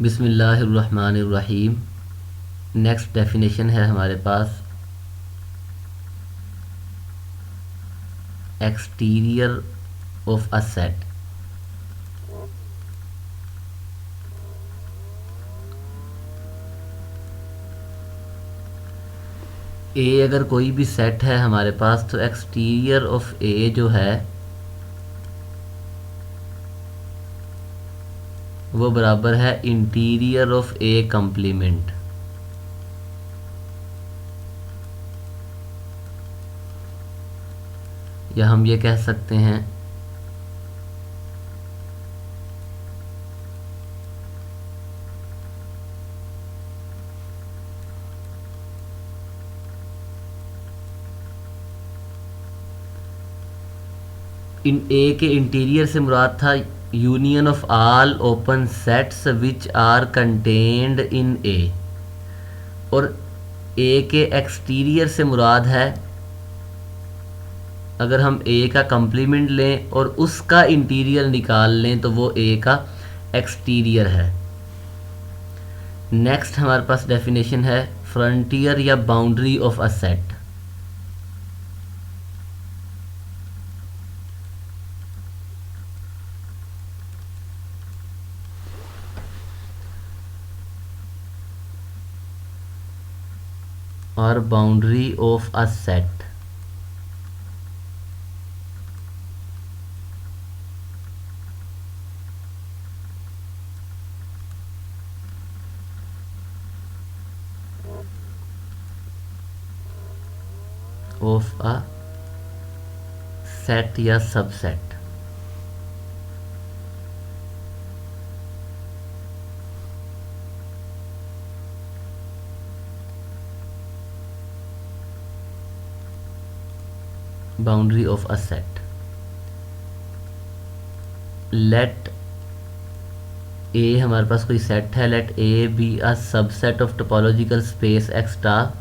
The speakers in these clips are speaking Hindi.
बिस्मिल्लाहिर्रहमानिर्रहीम। नेक्स्ट डेफिनेशन है हमारे पास एक्सटीरियर ऑफ अ सेट। ए अगर कोई भी सेट है हमारे पास तो एक्सटीरियर ऑफ ए जो है वो बराबर है इंटीरियर ऑफ ए कम्प्लीमेंट। या हम ये कह सकते हैं इन ए के इंटीरियर से मुराद था union of all open sets which are contained in A, और ए के एक्सटीरियर से मुराद है अगर हम ए का कम्प्लीमेंट लें और उसका इंटीरियर निकाल लें तो वो ए का एक्सटीरियर है। नेक्स्ट हमारे पास डेफिनेशन है फ्रंटियर या बाउंड्री ऑफ अ सेट। और boundary of a set of a set या subset. Boundary of a set, let A हमारे पास कोई सेट है, let A be a subset of topological space extra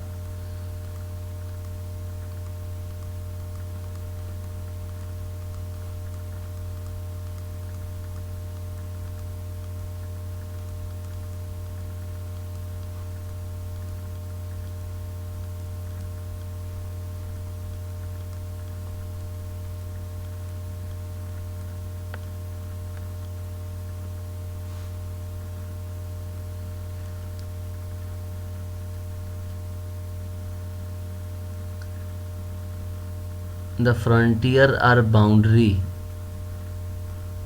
the frontier or boundary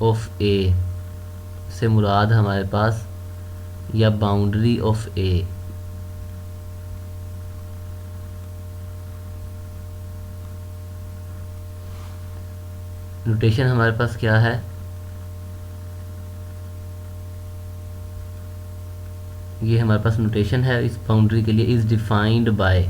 of A से मुराद हमारे पास या बाउंड्री ऑफ ए। नोटेशन हमारे पास क्या है, ये हमारे पास नोटेशन है इस बाउंड्री के लिए, is defined by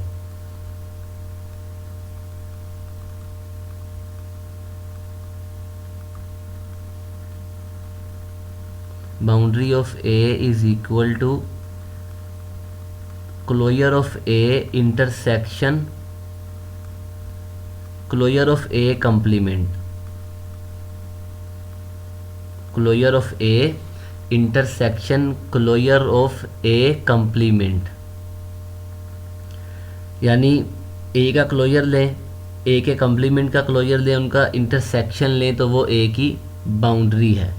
boundary of A is equal to closure of A intersection closure of A complement, closure of A intersection closure of A complement. यानी ए का क्लोजर लें, ए के कम्प्लीमेंट का क्लोजर लें, उनका इंटरसेक्शन लें तो वो ए की बाउंड्री है।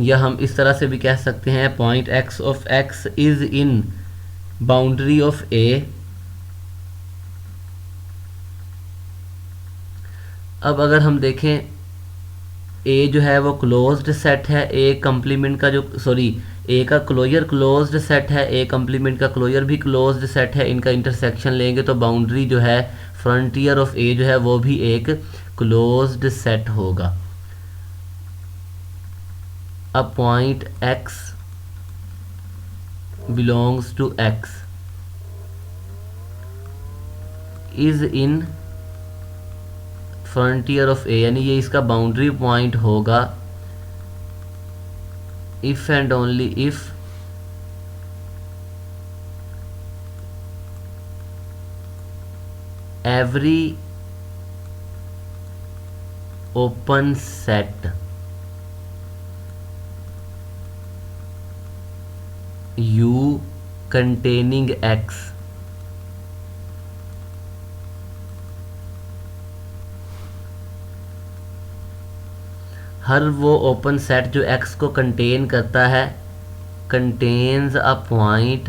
या हम इस तरह से भी कह सकते हैं point X of X is in boundary of A. अब अगर हम देखें ए जो है वो क्लोज्ड सेट है, ए कम्प्लीमेंट का जो ए का क्लोजर क्लोज्ड सेट है, ए कम्प्लीमेंट का क्लोजर भी क्लोज्ड सेट है, इनका इंटरसेक्शन लेंगे तो बाउंड्री जो है फ्रंटियर ऑफ ए जो है वो भी एक क्लोज्ड सेट होगा। अब point x belongs to x is in frontier of A, यानी ये इसका बाउंड्री पॉइंट होगा if and only if every open set U containing X, हर वो ओपन सेट जो X को कंटेन करता है, contains a point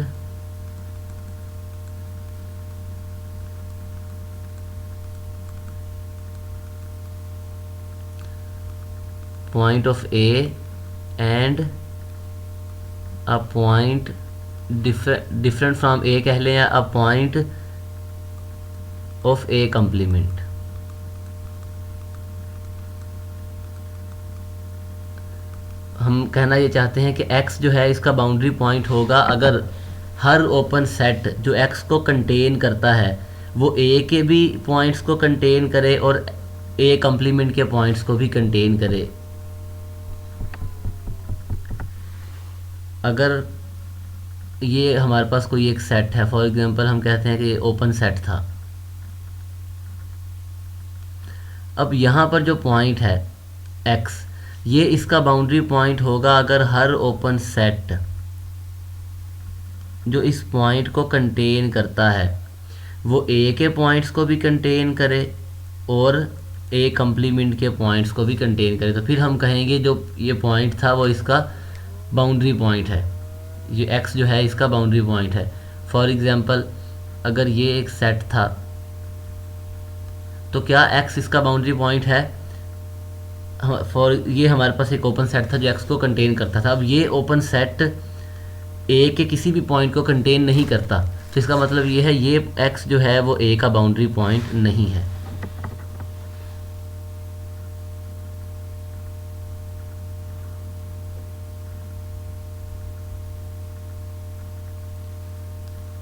of A and a point different from A कह लें, या a point of A complement. हम कहना ये चाहते हैं कि x जो है इसका बाउंड्री पॉइंट होगा अगर हर ओपन सेट जो x को कंटेन करता है वो a के भी पॉइंट्स को कंटेन करे और a कंप्लीमेंट के पॉइंट्स को भी कंटेन करे। अगर ये हमारे पास कोई एक सेट है, फॉर एग्जांपल हम कहते हैं कि ये ओपन सेट था। अब यहाँ पर जो पॉइंट है x, ये इसका बाउंड्री पॉइंट होगा अगर हर ओपन सेट जो इस पॉइंट को कंटेन करता है वो a के पॉइंट्स को भी कंटेन करे और a कंप्लीमेंट के पॉइंट्स को भी कंटेन करे, तो फिर हम कहेंगे जो ये पॉइंट था वो इसका बाउंड्री पॉइंट है, ये x जो है इसका बाउंड्री पॉइंट है। फॉर एग्जांपल अगर ये एक सेट था तो क्या x इसका बाउंड्री पॉइंट है? फॉर ये हमारे पास एक ओपन सेट था जो x को कंटेन करता था। अब ये ओपन सेट a के किसी भी पॉइंट को कंटेन नहीं करता, तो इसका मतलब ये है ये x जो है वो a का बाउंड्री पॉइंट नहीं है।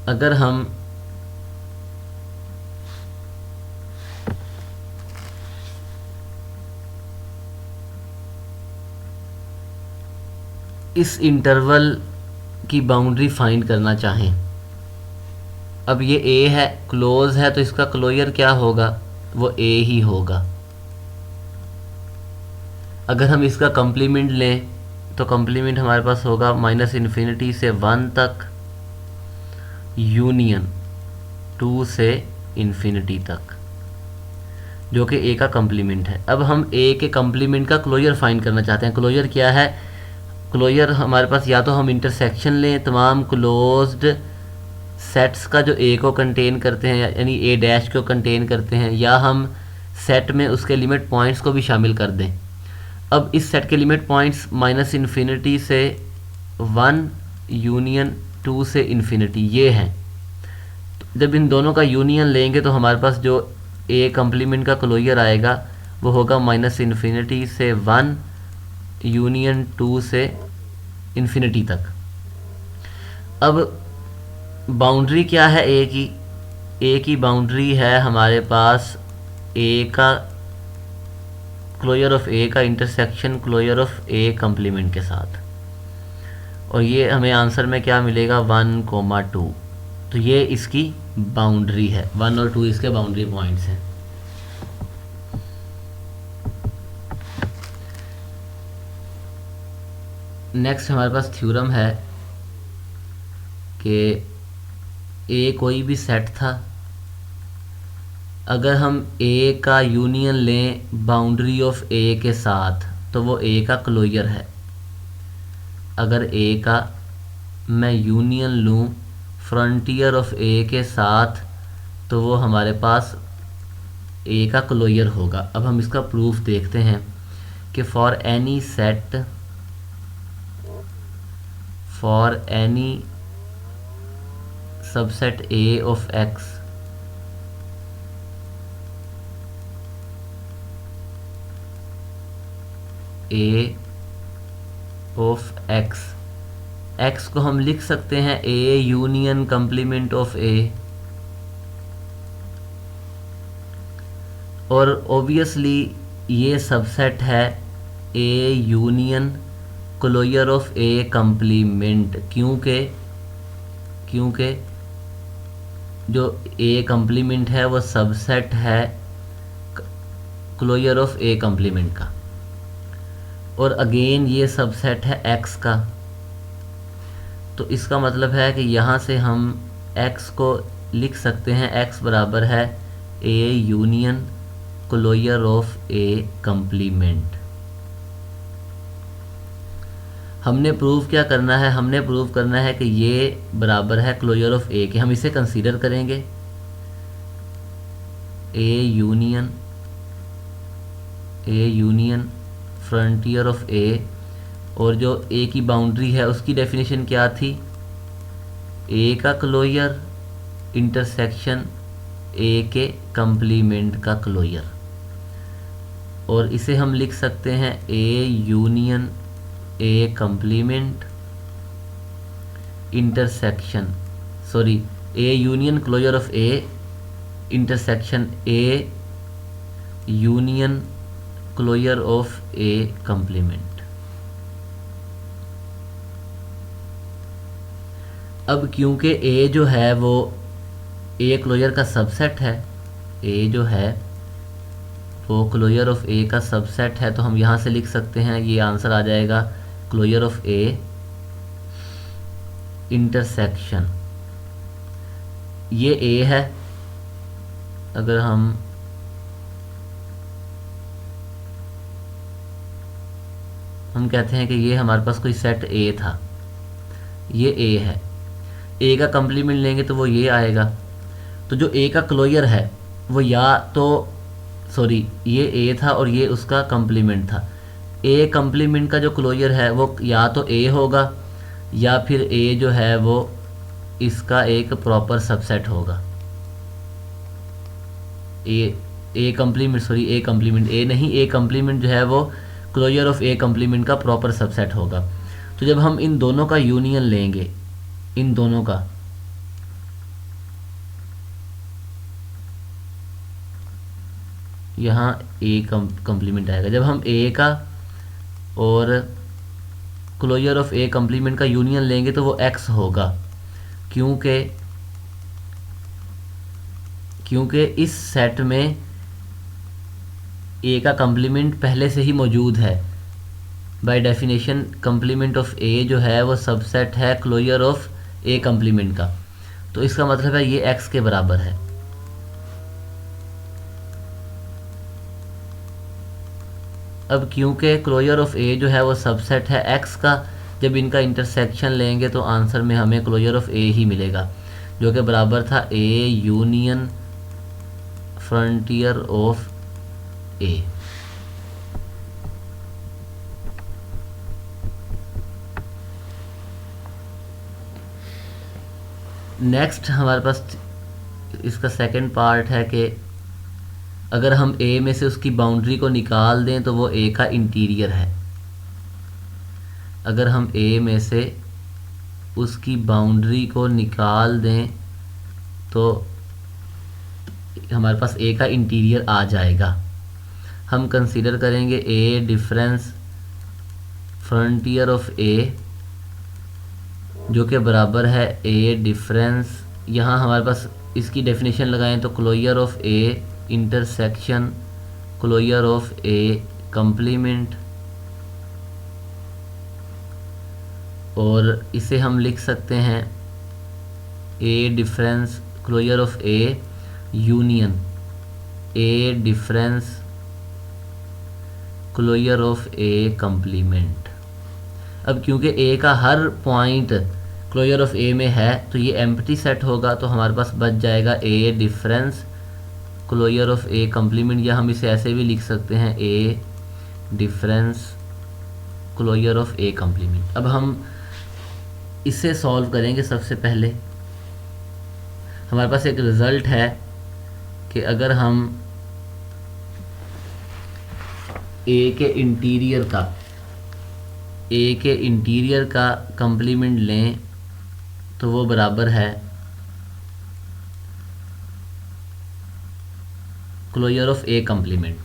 अगर हम इस इंटरवल की बाउंड्री फाइंड करना चाहें, अब ये a है, क्लोज है, तो इसका क्लोजर क्या होगा? वो a ही होगा। अगर हम इसका कंप्लीमेंट लें तो कंप्लीमेंट हमारे पास होगा -∞ से 1 तक यूनियन 2 से इन्फिनिटी तक, जो कि a का कंप्लीमेंट है। अब हम a के कंप्लीमेंट का क्लोजर फाइंड करना चाहते हैं। क्लोजर क्या है? क्लोजर हमारे पास या तो हम इंटरसेक्शन लें तमाम क्लोज्ड सेट्स का जो a को कंटेन करते हैं, यानी a डैश को कंटेन करते हैं, या हम सेट में उसके लिमिट पॉइंट्स को भी शामिल कर दें। अब इस सेट के लिमिट पॉइंट्स -∞ से 1 यूनियन 2 से इन्फिनिटी ये हैं। जब इन दोनों का यूनियन लेंगे तो हमारे पास जो a कंप्लीमेंट का क्लोजर आएगा वो होगा -∞ से 1 यूनियन 2 से इन्फिनिटी तक। अब बाउंड्री क्या है a की बाउंड्री है हमारे पास a का क्लोजर ऑफ a का intersection closure of a complement के साथ, और ये हमें आंसर में क्या मिलेगा? 1,2। तो ये इसकी बाउंड्री है, 1 और 2 इसके बाउंड्री पॉइंट्स हैं। नेक्स्ट हमारे पास थ्योरम है कि a कोई भी सेट था, अगर हम a का यूनियन लें बाउंड्री ऑफ a के साथ तो वो a का क्लोजर है। अगर a का मैं यूनियन लूँ फ्रंटियर ऑफ a के साथ तो वो हमारे पास a का क्लोजर होगा। अब हम इसका प्रूफ देखते हैं कि for any set for any subset A of X A of X, X को हम लिख सकते हैं A union complement of A, और ऑब्वियसली ये सबसेट है A union closure of A complement, क्योंकि जो A कंप्लीमेंट है वो सबसेट है क्लोजर ऑफ A कंप्लीमेंट का, और अगेन ये सबसेट है X का। तो इसका मतलब है कि यहाँ से हम x को लिख सकते हैं, x बराबर है A union closure of A complement. हमने प्रूव क्या करना है, हमने प्रूव करना है कि ये बराबर है क्लोजर ऑफ ए के। हम इसे कंसीडर करेंगे ए यूनियन फ्रंटियर ऑफ ए, और जो ए की बाउंड्री है उसकी डेफिनेशन क्या थी, ए का क्लोजर इंटरसेक्शन ए के कंप्लीमेंट का क्लोजर। और इसे हम लिख सकते हैं A union A complement intersection, sorry A union closure of A intersection A union closure of A complement. अब क्योंकि ए जो है वो ए क्लोजर का सबसेट है, ए जो है वो क्लोजर ऑफ ए का सबसेट है, तो हम यहाँ से लिख सकते हैं, ये आंसर आ जाएगा क्लोजर ऑफ ए इंटरसेक्शन, ये ए है। अगर हम कहते हैं कि ये हमारे पास कोई सेट ए था, ये ए है, ए का कंप्लीमेंट लेंगे तो वो ये आएगा। तो जो ए का क्लोजर है वो या तो सॉरी ये ए था और ये उसका कंप्लीमेंट था। ए कंप्लीमेंट का जो क्लोजर है वो या तो ए होगा या फिर ए जो है वो इसका एक प्रॉपर सबसेट होगा। ए कंप्लीमेंट ए नहीं, ए कंप्लीमेंट जो है वो क्लोजर ऑफ ए कंप्लीमेंट का प्रॉपर सबसेट होगा। तो जब हम इन दोनों का यूनियन लेंगे, इन दोनों का, यहाँ ए कंप्लीमेंट आएगा। जब हम ए का और क्लोजर ऑफ ए कंप्लीमेंट का यूनियन लेंगे तो वो एक्स होगा, क्योंकि इस सेट में ए का कंप्लीमेंट पहले से ही मौजूद है। बाय डेफिनेशन कंप्लीमेंट ऑफ ए जो है वो सबसेट है क्लोजर ऑफ ए कंप्लीमेंट का, तो इसका मतलब है ये एक्स के बराबर है। अब क्योंकि क्लोजर ऑफ ए जो है वो सबसेट है एक्स का, जब इनका इंटरसेक्शन लेंगे तो आंसर में हमें क्लोजर ऑफ ए ही मिलेगा, जो कि बराबर था ए union frontier of A. Next हमारे पास इसका सेकंड पार्ट है कि अगर हम ए में से उसकी बाउंड्री को निकाल दें तो वो ए का इंटीरियर है। अगर हम ए में से उसकी बाउंड्री को निकाल दें तो हमारे पास ए का इंटीरियर आ जाएगा। हम कंसीडर करेंगे ए डिफरेंस फ्रंटियर ऑफ ए, जो कि बराबर है ए डिफरेंस, यहाँ हमारे पास इसकी डेफिनेशन लगाएं तो closure of A intersection closure of A complement, और इसे हम लिख सकते हैं A difference closure of A union A difference closure of A complement. अब क्योंकि ए का हर पॉइंट क्लोजर ऑफ ए में है तो ये एम्प्टी सेट होगा, तो हमारे पास बच जाएगा A difference closure of A complement, या हम इसे ऐसे भी लिख सकते हैं A difference closure of A complement. अब हम इसे सॉल्व करेंगे। सबसे पहले हमारे पास एक रिज़ल्ट है कि अगर हम ए के इंटीरियर का कंप्लीमेंट लें तो वो बराबर है क्लोजर ऑफ ए कंप्लीमेंट।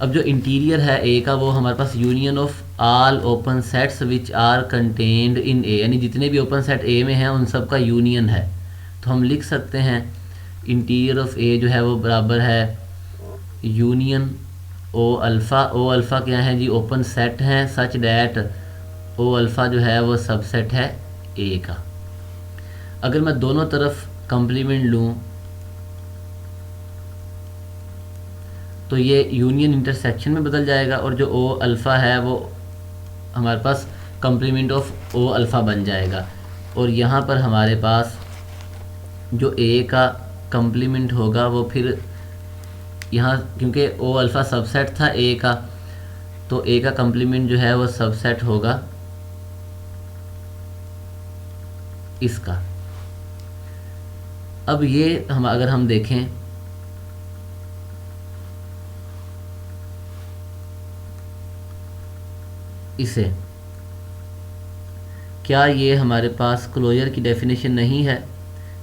अब जो इंटीरियर है ए का वो हमारे पास union of all open sets which are contained in A, यानी जितने भी ओपन सेट ए में हैं उन सब का यूनियन है। तो हम लिख सकते हैं इंटीरियर ऑफ ए जो है वो बराबर है यूनियन ओ अल्फ़ा क्या है जी, ओपन सेट हैं सच डैट ओ अल्फ़ा जो है वो सबसेट है ए का। अगर मैं दोनों तरफ कंप्लीमेंट लूँ तो ये यूनियन इंटरसेक्शन में बदल जाएगा और जो ओ अल्फ़ा है वो हमारे पास कंप्लीमेंट ऑफ ओ अल्फ़ा बन जाएगा। और यहाँ पर हमारे पास जो ए का कंप्लीमेंट होगा वो फिर यहाँ, क्योंकि ओ अल्फ़ा सबसेट था ए का, तो ए का कंप्लीमेंट जो है वो सबसेट होगा इसका। अब ये अगर हम देखें इसे, क्या ये हमारे पास क्लोजर की डेफिनेशन नहीं है?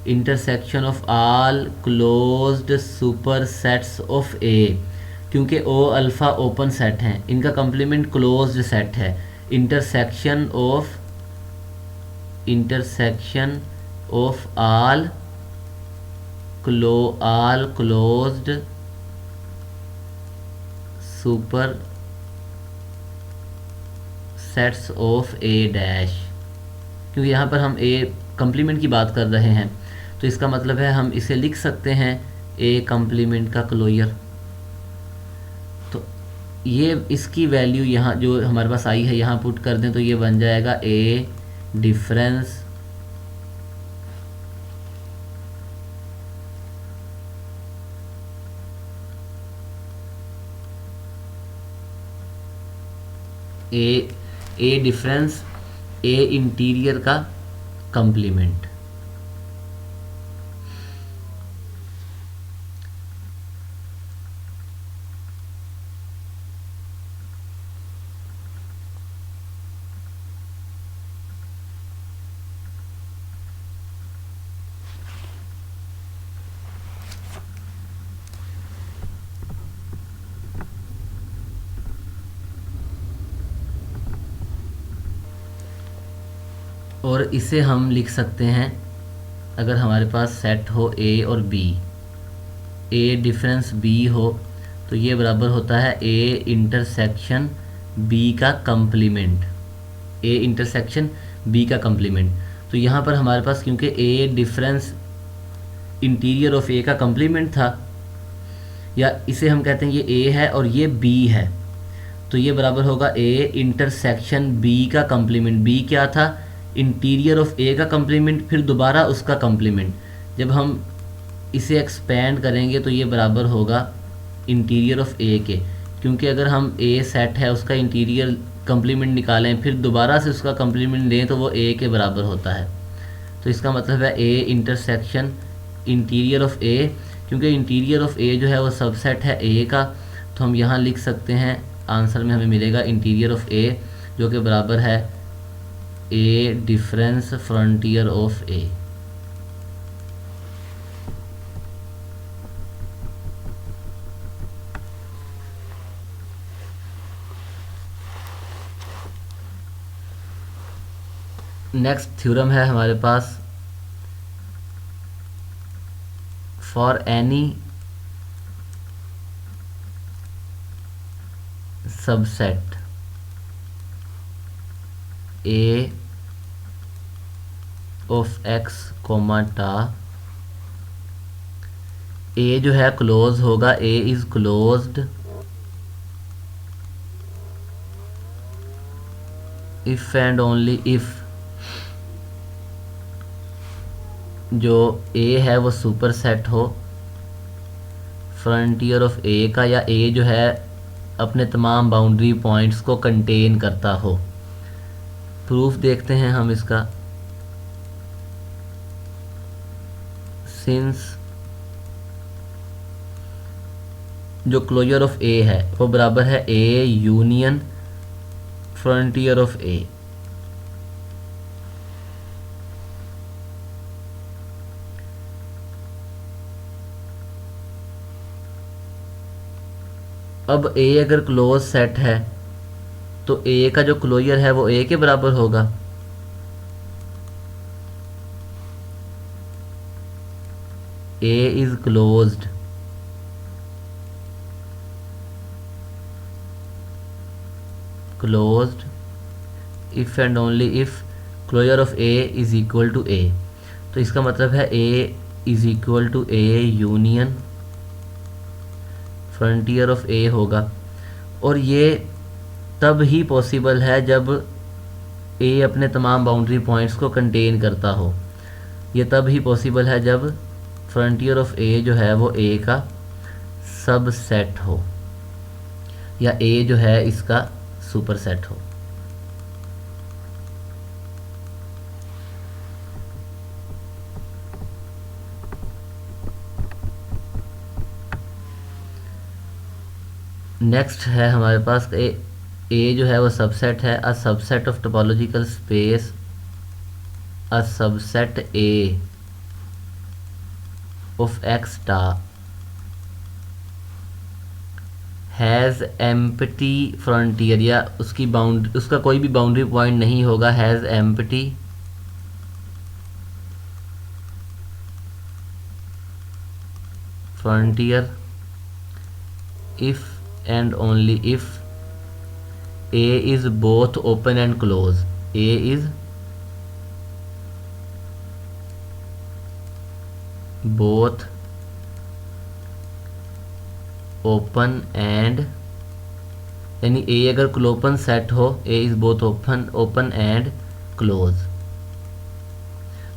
Intersection of all closed supersets of A, क्योंकि ओ अल्फ़ा ओपन सेट हैं, इनका कंप्लीमेंट क्लोज्ड सेट है। Intersection of all closed supersets of A dash, क्योंकि यहाँ पर हम ए कंप्लीमेंट की बात कर रहे हैं तो इसका मतलब है हम इसे लिख सकते हैं ए कंप्लीमेंट का क्लोजर। तो ये इसकी वैल्यू यहाँ जो हमारे पास आई है यहाँ पुट कर दें तो ये बन जाएगा A difference A difference A interior का कंप्लीमेंट। और इसे हम लिख सकते हैं, अगर हमारे पास सेट हो ए और बी, ए डिफरेंस बी हो तो ये बराबर होता है ए इंटरसेक्शन बी का कंप्लीमेंट, ए इंटरसेक्शन बी का कंप्लीमेंट। तो यहाँ पर हमारे पास क्योंकि ए डिफरेंस इंटीरियर ऑफ ए का कंप्लीमेंट था, या इसे हम कहते हैं ये ए है और ये बी है, तो ये बराबर होगा ए इंटरसेक्शन बी का कंप्लीमेंट। बी क्या था? इंटीरियर ऑफ ए का कंप्लीमेंट, फिर दोबारा उसका कंप्लीमेंट। जब हम इसे एक्सपेंड करेंगे तो ये बराबर होगा इंटीरियर ऑफ ए के, क्योंकि अगर हम ए सेट है उसका इंटीरियर कंप्लीमेंट निकालें फिर दोबारा से उसका कंप्लीमेंट लें तो वो ए के बराबर होता है। तो इसका मतलब है A intersection interior of A, क्योंकि इंटीरियर ऑफ ए जो है वो सबसेट है ए का, तो हम यहाँ लिख सकते हैं आंसर में हमें मिलेगा इंटीरियर ऑफ ए जो कि बराबर है A difference frontier of A. Next theorem है हमारे पास, for any subset A of X comma tau, A जो है क्लोज होगा, A is closed if and only if जो ए है वो सुपर सेट हो फ्रंटियर ऑफ ए का, या ए जो है अपने तमाम बाउंड्री पॉइंट्स को कंटेन करता हो। प्रूफ देखते हैं हम इसका। सिंस जो क्लोजर ऑफ ए है वो बराबर है A union frontier of A, अब ए अगर क्लोज सेट है तो ए का जो क्लोजर है वो ए के बराबर होगा। A is closed if and only if closure of A is equal to A, तो इसका मतलब है A is equal to A union frontier of A होगा। और ये तब ही पॉसिबल है जब ए अपने तमाम बाउंड्री पॉइंट्स को कंटेन करता हो। ये तब ही पॉसिबल है जब फ्रंटियर ऑफ ए जो है वो ए का सबसेट हो, या ए जो है इसका सुपरसेट हो। नेक्स्ट है हमारे पास ए जो है वो सबसेट है। अ subset of topological space, a subset A of x star has empty frontier, या उसका कोई भी बाउंड्री पॉइंट नहीं होगा, has empty frontier if and only if A is both open and closed. A is both open and, यानी A अगर क्लोपन सेट हो, A is both open and close,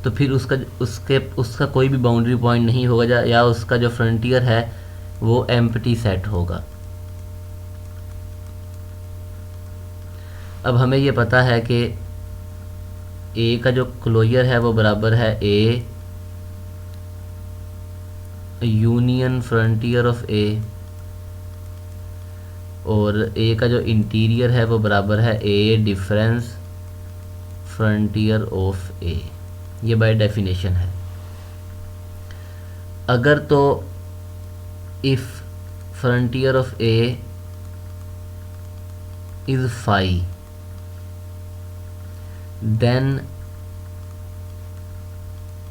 तो फिर उसका कोई भी बाउंड्री पॉइंट नहीं होगा, या उसका जो फ्रंटियर है वो एम्प्टी सेट होगा। अब हमें ये पता है कि ए का जो क्लोजर है वो बराबर है A union frontier of A, और ए का जो इंटीरियर है वो बराबर है A difference frontier of A. ये बाय डेफिनेशन है। अगर तो if frontier of A is phi, then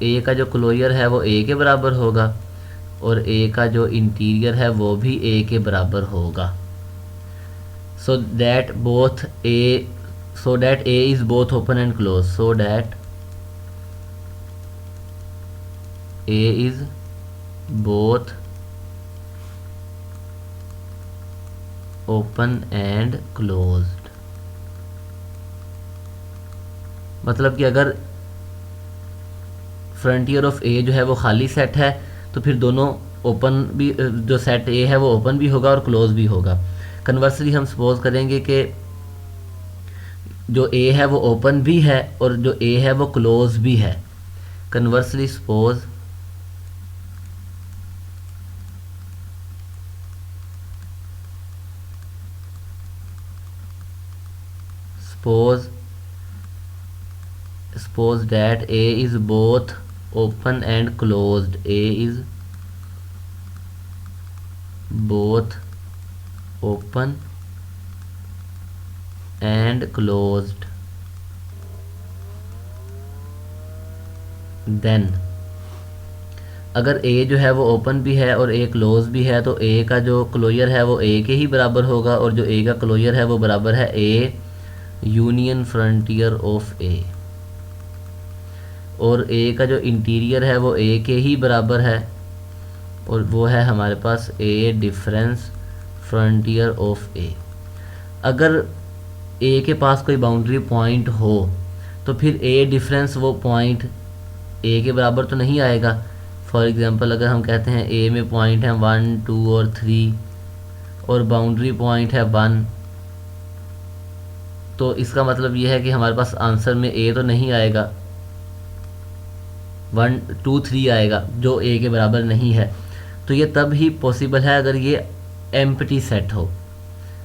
A का जो क्लोजर है वो ए के बराबर होगा, और ए का जो इंटीरियर है वो भी ए के बराबर होगा। So that A is both open and close, so that A is both open and closed. मतलब कि अगर फ्रंटियर ऑफ ए जो है वो खाली सेट है, तो फिर दोनों ओपन भी, जो सेट ए है वो ओपन भी होगा और क्लोज भी होगा। कन्वर्सली हम सपोज करेंगे कि जो ए है वो ओपन भी है और जो ए है वो क्लोज भी है। Conversely suppose that A is both open and closed. A is both open and closed. Then अगर A जो है वो ओपन भी है और A क्लोज भी है, तो A का जो क्लोजर है वो A के ही बराबर होगा, और जो A का क्लोजर है वो बराबर है A union frontier of A, और A का जो इंटीरियर है वो A के ही बराबर है, और वो है हमारे पास A difference frontier of A। अगर A के पास कोई बाउंड्री पॉइंट हो तो फिर A डिफरेंस वो पॉइंट A के बराबर तो नहीं आएगा। फॉर एग्ज़ाम्पल अगर हम कहते हैं A में पॉइंट है 1, 2 और 3 और बाउंड्री पॉइंट है 1, तो इसका मतलब ये है कि हमारे पास आंसर में A तो नहीं आएगा, 1, 2, 3 आएगा जो A के बराबर नहीं है। तो ये तब ही पॉसिबल है अगर ये एम्प्टी सेट हो,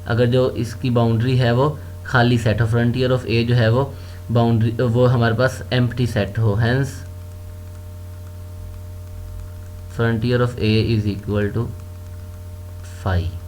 अगर जो इसकी बाउंड्री है वो खाली सेट हो, फ्रंटियर ऑफ A जो है वो बाउंड्री वो हमारे पास एम्प्टी सेट हो। Hence frontier of A is equal to 5।